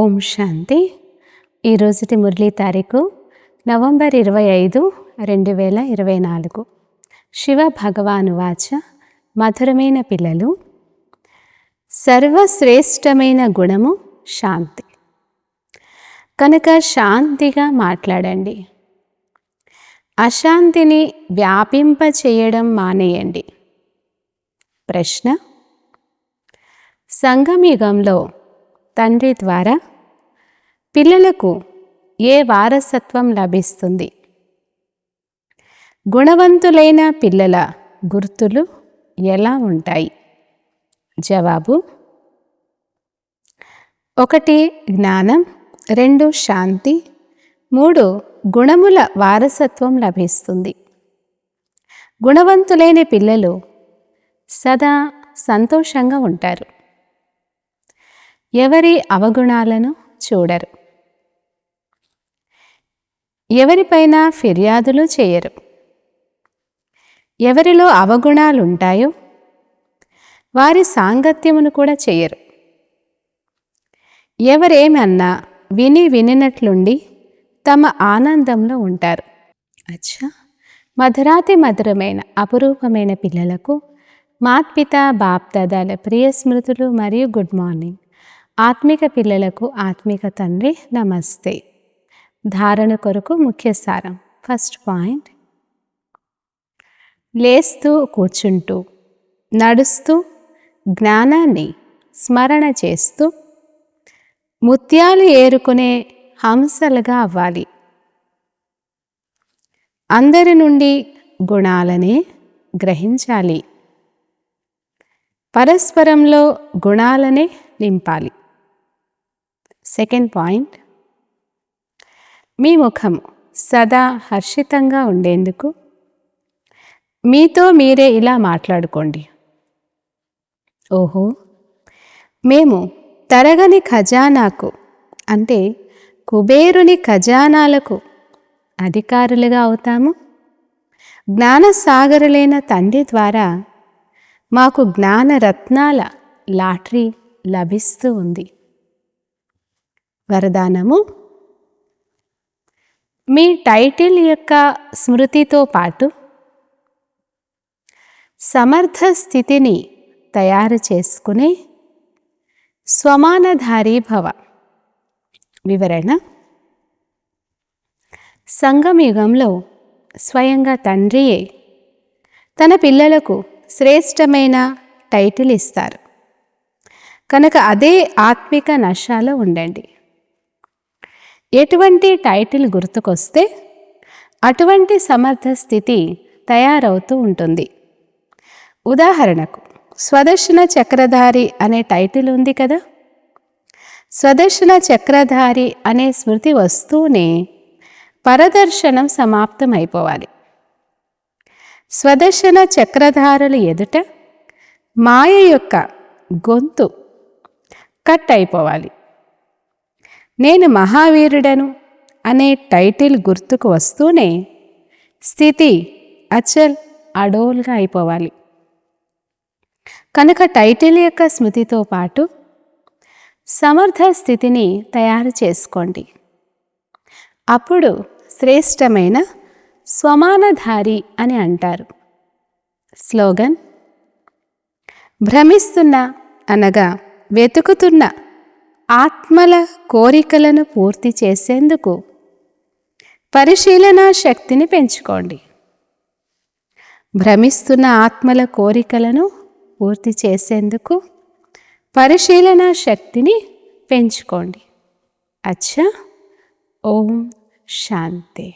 ఓం శాంతి. ఈరోజుటి మురళీ తారీఖు నవంబర్ 25, 2024. శివ భగవాను వాచ. మధురమైన పిల్లలు, సర్వశ్రేష్టమైన గుణము శాంతి. కనుక శాంతిగా మాట్లాడండి. అశాంతిని వ్యాపింపచేయడం మానేయండి. ప్రశ్న: సంగమయుగంలో తండ్రి ద్వారా పిల్లలకు ఏ వారసత్వం లభిస్తుంది? గుణవంతులైన పిల్లల గుర్తులు ఎలా ఉంటాయి? జవాబు: 1 జ్ఞానం, 2 శాంతి, 3 గుణముల వారసత్వం లభిస్తుంది. గుణవంతులైన పిల్లలు సదా సంతోషంగా ఉంటారు. ఎవరి అవగుణాలను చూడరు. ఎవరిపైన ఫిర్యాదులు చేయరు. ఎవరిలో అవగుణాలుంటాయో వారి సాంగత్యమును కూడా చేయరు. ఎవరేమన్నా వినినట్లుండి తమ ఆనందంలో ఉంటారు. అచ్చా, మధురాతి మధురమైన అపురూపమైన పిల్లలకు మాత్పితా బాప్దాదాల ప్రియ స్మృతులు మరియు గుడ్ మార్నింగ్. ఆత్మిక పిల్లలకు ఆత్మిక తండ్రి నమస్తే. ధారణ కొరకు ముఖ్య సారం. ఫస్ట్ పాయింట్: లేస్తూ కూర్చుంటూ నడుస్తూ జ్ఞానాన్ని స్మరణ చేస్తూ ముత్యాలు ఏరుకునే హంసలుగా అవ్వాలి. అందరి నుండి గుణాలనే గ్రహించాలి. పరస్పరంలో గుణాలనే నింపాలి. సెకండ్ పాయింట్: మీ ముఖం సదా హర్షితంగా ఉండేందుకు మీతో మీరే ఇలా మాట్లాడుకోండి. ఓహో, మేము తరగని ఖజానాకు అంటే కుబేరుని ఖజానాలకు అధికారులుగా అవుతాము. జ్ఞానసాగరులైన తండ్రి ద్వారా మాకు జ్ఞానరత్నాల లాటరీ లభిస్తూ ఉంది. వరదానము: మీ టైటిల్ యొక్క స్మృతితో పాటు సమర్థ స్థితిని తయారు చేసుకునే స్వమానధారీ భవ. వివరణ: సంగమయుగంలో స్వయంగా తండ్రియే తన పిల్లలకు శ్రేష్టమైన టైటిల్ ఇస్తారు. కనుక అదే ఆత్మిక నశాలో ఉండండి. ఎటువంటి టైటిల్ గుర్తుకొస్తే అటువంటి సమర్థ స్థితి తయారవుతూ ఉంటుంది. ఉదాహరణకు స్వదర్శన చక్రధారి అనే టైటిల్ ఉంది కదా. స్వదర్శన చక్రధారి అనే స్మృతి వస్తూనే పరదర్శనం సమాప్తం అయిపోవాలి. స్వదర్శన చక్రధారుల ఎదుట మాయ యొక్క గొంతు కట్ అయిపోవాలి. నేను మహావీరుడను అనే టైటిల్ గుర్తుకు వస్తూనే స్థితి అచల్ అడోల్గా అయిపోవాలి. కనుక టైటిల్ యొక్క స్మృతితో పాటు సమర్థ స్థితిని తయారు చేసుకోండి. అప్పుడు శ్రేష్టమైన స్వమానధారి అని అంటారు. స్లోగన్: భ్రమిస్తున్న అనగా వెతుకుతున్న ఆత్మల కోరికలను పూర్తి చేసేందుకు పరిశీలనా శక్తిని పెంచుకోండి. భ్రమిస్తున్న ఆత్మల కోరికలను పూర్తి చేసేందుకు పరిశీలనా శక్తిని పెంచుకోండి. అచ్చా, ఓం శాంతి.